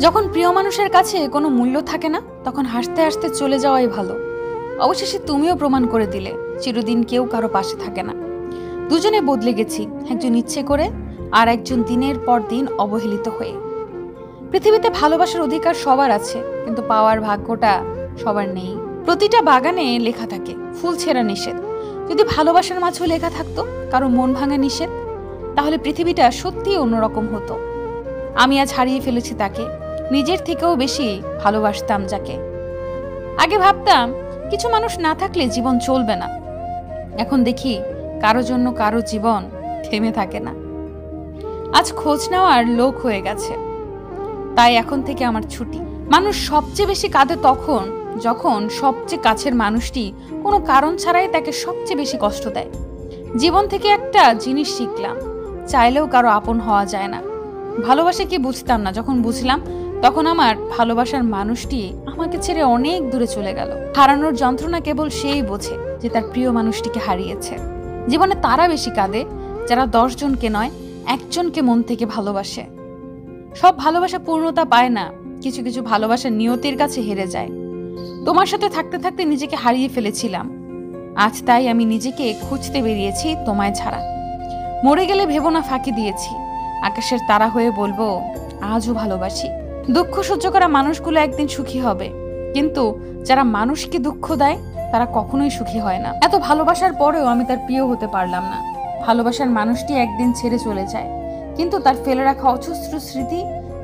যখন প্রিয় মানুষের কাছে কোনো মূল্য থাকে না, তখন হাসতে হাসতে চলে যাওয়াই ভালো। অবশেষে তুমিও প্রমাণ করে দিলে চিরদিন কেউ কারো পাশে থাকে না। দুজনে বদলে গেছি, একজন ইচ্ছে করে আর একজন দিনের পর দিন অবহেলিত হয়ে। পৃথিবীতে ভালোবাসার অধিকার সবার আছে, কিন্তু পাওয়ার ভাগ্যটা সবার নেই। প্রতিটা বাগানে লেখা থাকে ফুল ছেঁড়া নিষেধ। যদি ভালোবাসার মাঝেও লেখা থাকতো কারো মন ভাঙা নিষেধ, তাহলে পৃথিবীটা সত্যিই অন্যরকম হতো। আমি আজ হারিয়ে ফেলেছি তাকে, নিজের থেকেও বেশি ভালোবাসতাম যাকে। আগে ভাবতাম কিছু মানুষ না থাকলে জীবন চলবে না, এখন দেখি কারো জন্য কারো জীবন থেমে থাকে না। আজ খোঁজ নেওয়ার লোক হয়ে গেছে, তাই এখন থেকে আমার ছুটি। মানুষ সবচেয়ে বেশি কাঁদে তখন যখন সবচেয়ে কাছের মানুষটি কোনো কারণ ছাড়াই তাকে সবচেয়ে বেশি কষ্ট দেয়। জীবন থেকে একটা জিনিস শিখলাম, চাইলেও কারো আপন হওয়া যায় না। ভালোবাসা কি বুঝতাম না, যখন বুঝলাম তখন আমার ভালোবাসার মানুষটি আমাকে ছেড়ে অনেক দূরে চলে গেল। হারানোর যন্ত্রণা কেবল সেই বোঝে যে তার প্রিয় মানুষটিকে হারিয়েছে। জীবনে তারা বেশি কাঁদে যারা 10 জনকে নয়, একজনকে মন থেকে ভালোবাসে। সব ভালোবাসা পূর্ণতা পায় না, কিছু কিছু ভালোবাসা নিয়তির কাছে হেরে যায়। তোমার সাথে থাকতে থাকতে নিজেকে হারিয়ে ফেলেছিলাম, আজ তাই আমি নিজেকে খুঁজতে বেরিয়েছি তোমায় ছাড়া। মরে গেলে ভেবো না ফাঁকি দিয়েছি, আকাশের তারা হয়ে বলবো আজও ভালোবাসি। দুঃখ সহ্য করা মানুষগুলো একদিন সুখী হবে, কিন্তু যারা মানুষকে দুঃখ দেয় তারা কখনোই সুখী হয় না। এত ভালোবাসার পরেও আমি তার প্রিয় হতে পারলাম না। ভালোবাসার মানুষটি একদিন ছেড়ে চলে যায়, কিন্তু তার ফেলে রাখা অজস্র স্মৃতি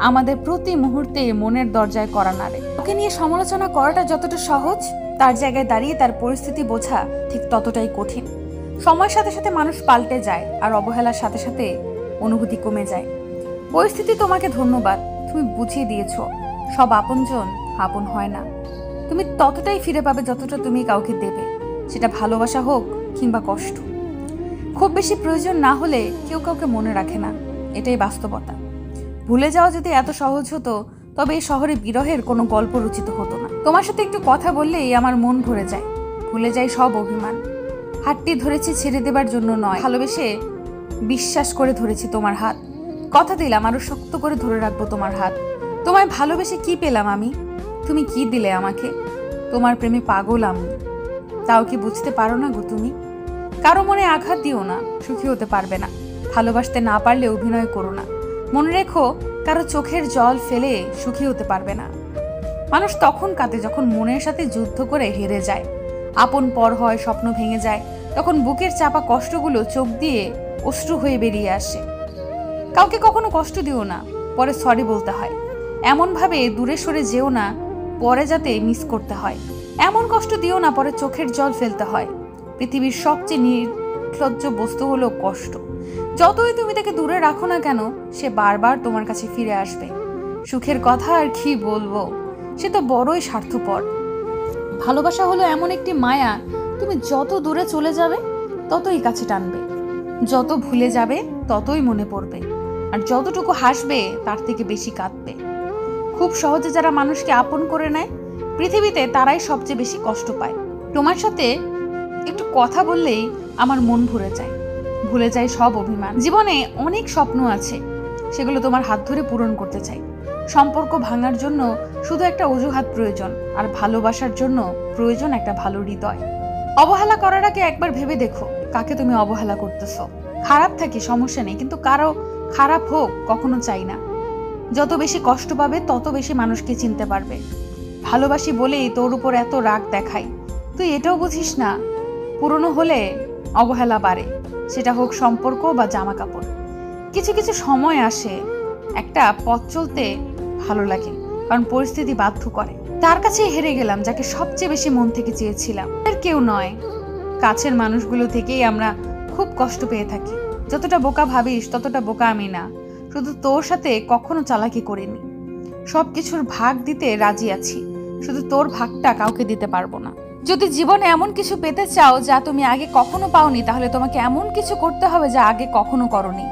আমাদের প্রতি মুহূর্তে মনের দরজায় কড়া নাড়ে। ওকে নিয়ে সমালোচনা করাটা যতটা সহজ, তার জায়গায় দাঁড়িয়ে তার পরিস্থিতি বোঝা ঠিক ততটাই কঠিন। সময়ের সাথে সাথে মানুষ পাল্টে যায়, আর অবহেলার সাথে সাথে অনুভূতি কমে যায়। পরিস্থিতি তোমাকে ধন্যবাদ, তুমি বুঝিয়ে দিয়েছ সব আপনজন আপন হয় না। তুমি ততটাই ফিরে পাবে যতটা তুমি কাউকে দেবে, সেটা ভালোবাসা হোক কিংবা কষ্ট। খুব বেশি প্রয়োজন না হলে কেউ কাউকে মনে রাখে না, এটাই বাস্তবতা। ভুলে যাওয়া যদি এত সহজ হতো, তবে এই শহরে বিরহের কোনো গল্প রচিত হতো না। তোমার সাথে একটু কথা বললেই আমার মন ভরে যায়, ভুলে যায় সব অভিমান। হাতটি ধরেছি ছেড়ে দেবার জন্য নয়, ভালোবেসে বিশ্বাস করে ধরেছি তোমার হাত। কথা দিলাম আরো শক্ত করে ধরে রাখবো তোমার হাত। তোমায় ভালোবেসে কি পেলাম আমি, তুমি কি দিলে আমাকে? তোমার প্রেমে পাগল আমি, তাও কি বুঝতে পারো না গো তুমি? কারো মনে আঘাত দিও না, সুখী হতে পারবে না। ভালোবাসতে না পারলে অভিনয় করো না। মনে রেখো, কারো চোখের জল ফেলে সুখী হতে পারবে না। মানুষ তখন কাঁদে যখন মনের সাথে যুদ্ধ করে হেরে যায়। আপন পর হয়, স্বপ্ন ভেঙে যায়, তখন বুকের চাপা কষ্টগুলো চোখ দিয়ে অশ্রু হয়ে বেরিয়ে আসে। কাউকে কখনো কষ্ট দিও না, পরে সরি বলতে হয়। এমন ভাবে দূরে সরে যেও না, পরে যাতে মিস করতে হয়। এমন কষ্ট দিও না, পরে চোখের জল ফেলতে হয়। পৃথিবীর সবচেয়ে নির্লজ্জ বস্তু হলো কষ্ট। যতই তুমি তাকে দূরে রাখো না কেন, সে বারবার তোমার কাছে ফিরে আসবে। সুখের কথা আর কি বলবো, সে তো বড়ই স্বার্থপর। ভালোবাসা হলো এমন একটি মায়া, তুমি যত দূরে চলে যাবে ততই কাছে টানবে, যত ভুলে যাবে ততই মনে পড়বে, আর যতটুকু হাসবে তার থেকে বেশি কাঁদবে। খুব সহজে যারা মানুষকে আপন করে নেয়, পৃথিবীতে তারাই সবচেয়ে বেশি কষ্ট পায়। তোমার সাথে একটু কথা বললেই আমার মন ভরে যায়, ভুলে যায় সব অভিমান। জীবনে অনেক স্বপ্ন আছে, সেগুলো তোমার হাত ধরে পূরণ করতে চাই। সম্পর্ক ভাঙার জন্য শুধু একটা অজুহাত প্রয়োজন, আর ভালোবাসার জন্য প্রয়োজন একটা ভালো হৃদয়। অবহেলা করার আগে একবার ভেবে দেখো কাকে তুমি অবহেলা করতেছো। খারাপ থাকি সমস্যা নেই, কিন্তু কারো খারাপ হোক কখনো চাই না। যত বেশি কষ্ট পাবে তত বেশি মানুষকে চিনতে পারবে। ভালোবাসি বলেই তোর উপর এত রাগ দেখাই, তুই এটাও বুঝিস না পুরনো হলে অবহেলা বাড়ে, সেটা হোক সম্পর্ক বা জামা কাপড়। কিছু কিছু সময় আসে একটা পথ চলতে ভালো লাগে, কারণ পরিস্থিতি বাধ্য করে। তার কাছে হেরে গেলাম যাকে সবচেয়ে বেশি মন থেকে চেয়েছিলাম। আর কেউ নয়, কাছের মানুষগুলো থেকেই আমরা খুব কষ্ট পেয়ে থাকি। যতটা বোকা ভাবিস ততটা বোকা আমি না, শুধু তোর সাথে কখনো চালাকি করিনি। সবকিছুর ভাগ দিতে রাজি আছি, শুধু তোর ভাগটা কাউকে দিতে পারবো না। যদি জীবনে এমন কিছু পেতে চাও যা তুমি আগে কখনো পাওনি, তাহলে তোমাকে এমন কিছু করতে হবে যা আগে কখনো করনি।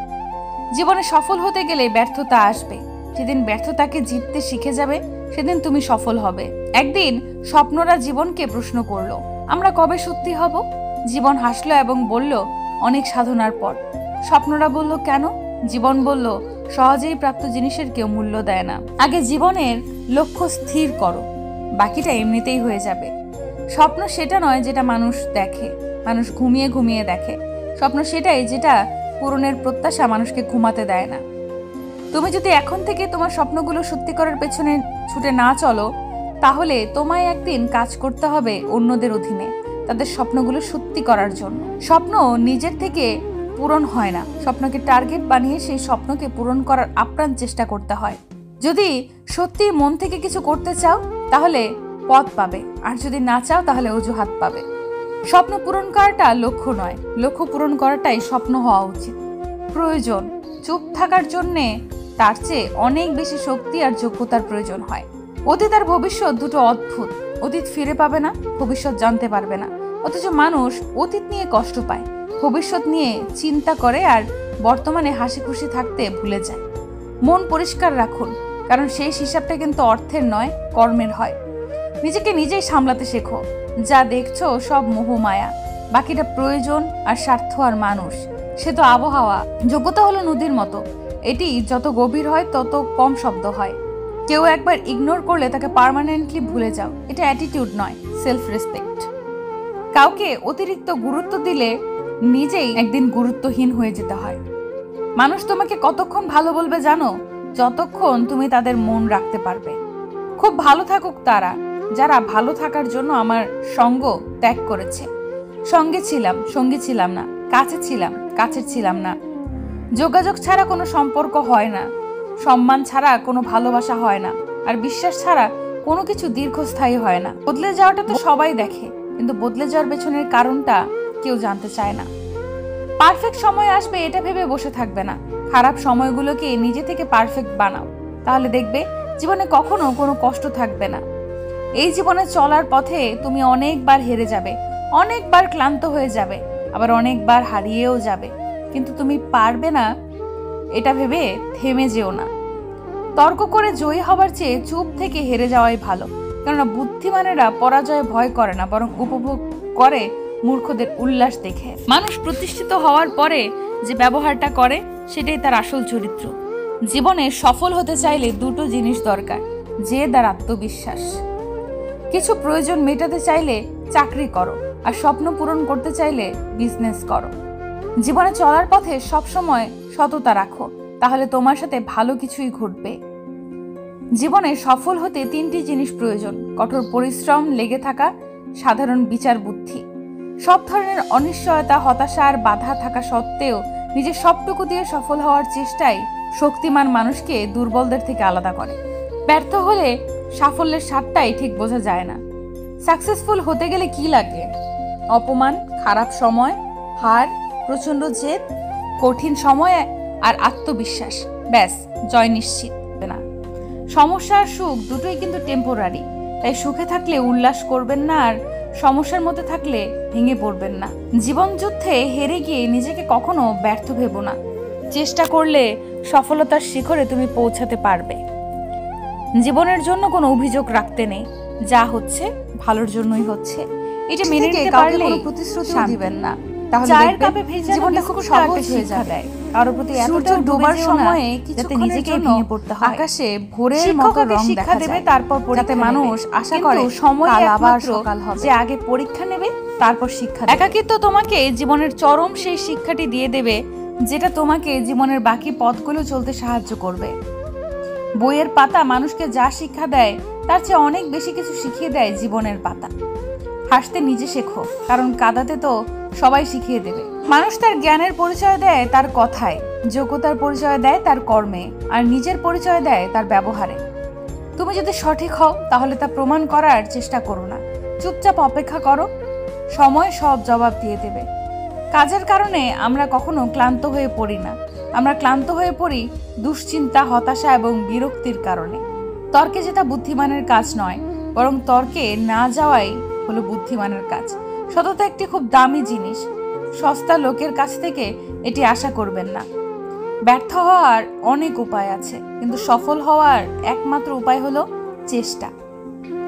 জীবনে সফল হতে গেলে ব্যর্থতা আসবে, যেদিন ব্যর্থতাকে জিততে শিখে যাবে সেদিন তুমি সফল হবে। একদিন স্বপ্নরা জীবনকে প্রশ্ন করলো, আমরা কবে সত্যি হব? জীবন হাসলো এবং বলল, অনেক সাধনার পর। স্বপ্নরা বলল, কেন? জীবন বলল, সহজেই প্রাপ্ত জিনিসের কেউ মূল্য দেয় না। আগে জীবনের লক্ষ্য স্থির করো, বাকিটা এমনিতেই হয়ে যাবে। স্বপ্ন সেটা নয় যেটা মানুষ দেখে, মানুষ ঘুমিয়ে ঘুমিয়ে দেখে। স্বপ্ন সেটাই যেটা পূরণের প্রত্যাশা মানুষকে ঘুমাতে দেয় না। তুমি যদি এখন থেকে তোমার স্বপ্নগুলো সত্যি করার পেছনে ছুটে না চলো, তাহলে তোমায় একদিন কাজ করতে হবে অন্যদের অধীনে, তাদের স্বপ্নগুলো সত্যি করার জন্য। স্বপ্ন নিজের থেকে পূরণ হয় না, স্বপ্নকে টার্গেট বানিয়ে সেই স্বপ্নকে পূরণ করার আপ্রাণ চেষ্টা করতে হয়। যদি সত্যি মন থেকে কিছু করতে চাও তাহলে পথ পাবে, আর যদি না চাও তাহলে অজুহাত পাবে। স্বপ্ন পূরণ করাটা লক্ষ্য নয়, লক্ষ্য পূরণ করাটাই স্বপ্ন হওয়া উচিত। প্রয়োজন চুপ থাকার জন্যে তার চেয়ে অনেক বেশি শক্তি আর যোগ্যতার প্রয়োজন হয়। অতীত আর ভবিষ্যৎ দুটো অদ্ভুত। অতীত ফিরে পাবে না, ভবিষ্যৎ জানতে পারবে না। অথচ মানুষ অতীত নিয়ে কষ্ট পায়, ভবিষ্যৎ নিয়ে চিন্তা করে আর বর্তমানে হাসি খুশি থাকতে ভুলে যায়। মন পরিষ্কার রাখুন, কারণ সেই হিসাবটা কিন্তু অর্থের নয়, কর্মের হয়। নিজেকে নিজেই সামলাতে শেখো। যা দেখছো সব মোহমায়া, বাকিটা প্রয়োজন আর স্বার্থ আর মানুষ। সে তো আবহাওয়া। যোগ্যতা হলো নদীর মতো, এটি যত গভীর হয় তত কম শব্দ হয়। কেউ একবার ইগনোর করলে তাকে পার্মানেন্টলি ভুলে যাও, এটা অ্যাটিটিউড নয়, সেলফ রেসপেক্ট। কাউকে অতিরিক্ত গুরুত্ব দিলে নিজেই একদিন গুরুত্বহীন হয়ে যেতে হয়। মানুষ তোমাকে কতক্ষণ ভালো বলবে জানো? যতক্ষণ তুমি তাদের মন রাখতে পারবে। খুব ভালো থাকুক তারা যারা ভালো থাকার জন্য আমার সঙ্গ ত্যাগ করেছে। সঙ্গে ছিলাম, সঙ্গী ছিলাম না, কাছে ছিলাম, কাছের ছিলাম না। যোগাযোগ ছাড়া কোনো সম্পর্ক হয় না, সম্মান ছাড়া কোনো ভালোবাসা হয় না, আর বিশ্বাস ছাড়া কোনো কিছু দীর্ঘস্থায়ী হয় না। বদলে যাওয়াটা তো সবাই দেখে, কিন্তু বদলে যাওয়ার পেছনের কারণটা কেউ জানতে চায় না। পারফেক্ট সময় আসবে এটা ভেবে বসে থাকবে না, খারাপ সময়গুলোকে নিজে থেকে পারফেক্ট বানাও। তাহলে দেখবে জীবনে কখনো কোনো কষ্ট থাকবে না। এই জীবনে চলার পথে তুমি অনেকবার হেরে যাবে, অনেকবার ক্লান্ত হয়ে যাবে, আবার অনেকবার হারিয়েও যাবে, কিন্তু তুমি পারবে না এটা ভেবে থেমে যেও না। তর্ক করে জয়ী হবার চেয়ে চুপ থেকে হেরে যাওয়াই ভালো, কেননা বুদ্ধিমানেরা পরাজয় ভয় করে না, বরং উপভোগ করে মূর্খদের উল্লাস দেখে। মানুষ প্রতিষ্ঠিত হওয়ার পরে যে ব্যবহারটা করে সেটাই তার আসল চরিত্র। জীবনে সফল হতে চাইলে দুটো জিনিস দরকার, জেদ আর আত্মবিশ্বাস। কিছু প্রয়োজন মেটাতে চাইলে চাকরি করো, আর স্বপ্ন পূরণ করতে চাইলে বিজনেস করো। জীবনে চলার পথে সবসময় সততা রাখো, তাহলে তোমার সাথে ভালো কিছুই ঘটবে। জীবনে সফল হতে তিনটি জিনিস প্রয়োজন: কঠোর পরিশ্রম, লেগে থাকা, সাধারণ বিচার বুদ্ধি। সব ধরনের অনিশ্চয়তা, হতাশা আর বাধা থাকা সত্ত্বেও নিজের সবটুকু দিয়ে সফল হওয়ার চেষ্টাই শক্তিমান মানুষকে দুর্বলদের থেকে আলাদা করে। ব্যর্থ হলে সাফল্যের স্বাদটাই ঠিক বোঝা যায় না। সাকসেসফুল হতে গেলে কি লাগে? অপমান, খারাপ সময়, হার, প্রচন্ড জেদ, কঠিন সময় আর আত্মবিশ্বাস, ব্যাস জয় নিশ্চিত না। সমস্যা আর সুখ দুটোই কিন্তু টেম্পোরারি, তাই সুখে থাকলে উল্লাস করবেন না, আর সমস্যার মধ্যে থাকলে ভেঙে পড়বেন না। জীবন যুদ্ধে হেরে গিয়ে নিজেকে কখনো ব্যর্থ ভেবো না। চেষ্টা করলে সফলতার শিখরে তুমি পৌঁছাতে পারবে। জীবনের জন্য কোনো অভিযোগ রাখতে নেই, যা হচ্ছে ভালোর জন্যই হচ্ছে, এটা মেনে নিতে পারলে প্রতিশ্রুতি দিবেন না। চায়ের কাপে ভেজা জীবনটা খুব সহজ হয়ে যাবে। কারোর প্রতি এতটা ডোবার সময়ে যাতে নিজেকে ভেঙে পড়তে হয়। আকাশে ভোরের মতো রং দেখা দেবে, তারপর যাতে মানুষ আশা করে সময় আবার সকাল হবে, যে আগে পরীক্ষা নেবে তারপর শিক্ষা। একাকিত্ব তোমাকে জীবনের চরম সেই শিক্ষাটি দিয়ে দেবে, যেটা তোমাকে জীবনের বাকি পথগুলো চলতে সাহায্য করবে। বইয়ের পাতা মানুষকে যা শিক্ষা দেয় তার চেয়ে অনেক বেশি কিছু শিখিয়ে দেয় জীবনের পাতা। হাসতে নিজে শেখো, কারণ কাঁদাতে তো সবাই শিখিয়ে দেবে। মানুষ তার জ্ঞানের পরিচয় দেয় তার কথায়, যোগ্যতার পরিচয় দেয় তার কর্মে, আর নিজের পরিচয় দেয় তার ব্যবহারে। তুমি যদি সঠিক হও তাহলে তা প্রমাণ করার চেষ্টা করো না, চুপচাপ অপেক্ষা করো, সময় সব জবাব দিয়ে দেবে। কাজের কারণে আমরা কখনো ক্লান্ত হয়ে পড়ি না, আমরা ক্লান্ত হয়ে পড়ি দুশ্চিন্তা, হতাশা এবং বিরক্তির কারণে। তর্কে যেটা বুদ্ধিমানের কাজ নয়, বরং তর্কে না যাওয়াই হলো বুদ্ধিমানের কাজ। সততা একটি খুব দামি জিনিস, সস্তা লোকের কাছ থেকে এটি আশা করবেন না। ব্যর্থ হওয়ার অনেক উপায় আছে, কিন্তু সফল হওয়ার একমাত্র উপায় হলো চেষ্টা।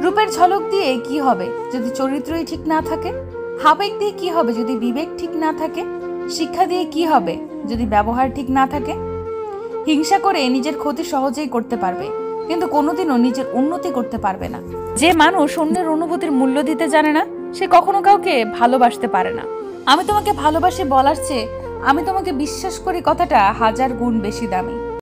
রূপের ঝলক দিয়ে কি হবে যদি চরিত্রই ঠিক না থাকে? আবেগ দিয়ে কি হবে যদি বিবেক ঠিক না থাকে? শিক্ষা দিয়ে কি হবে যদি ব্যবহার ঠিক না থাকে? হিংসা করে নিজের ক্ষতি সহজেই করতে পারবে, কিন্তু কোনোদিনও নিজের উন্নতি করতে পারবে না। যে মানুষ অন্যের অনুভূতির মূল্য দিতে জানে না, সে কখনো কাউকে ভালোবাসতে পারে না। আমি তোমাকে ভালোবাসি বলার চেয়ে আমি তোমাকে বিশ্বাস করি কথাটা 1000 গুণ বেশি দামি।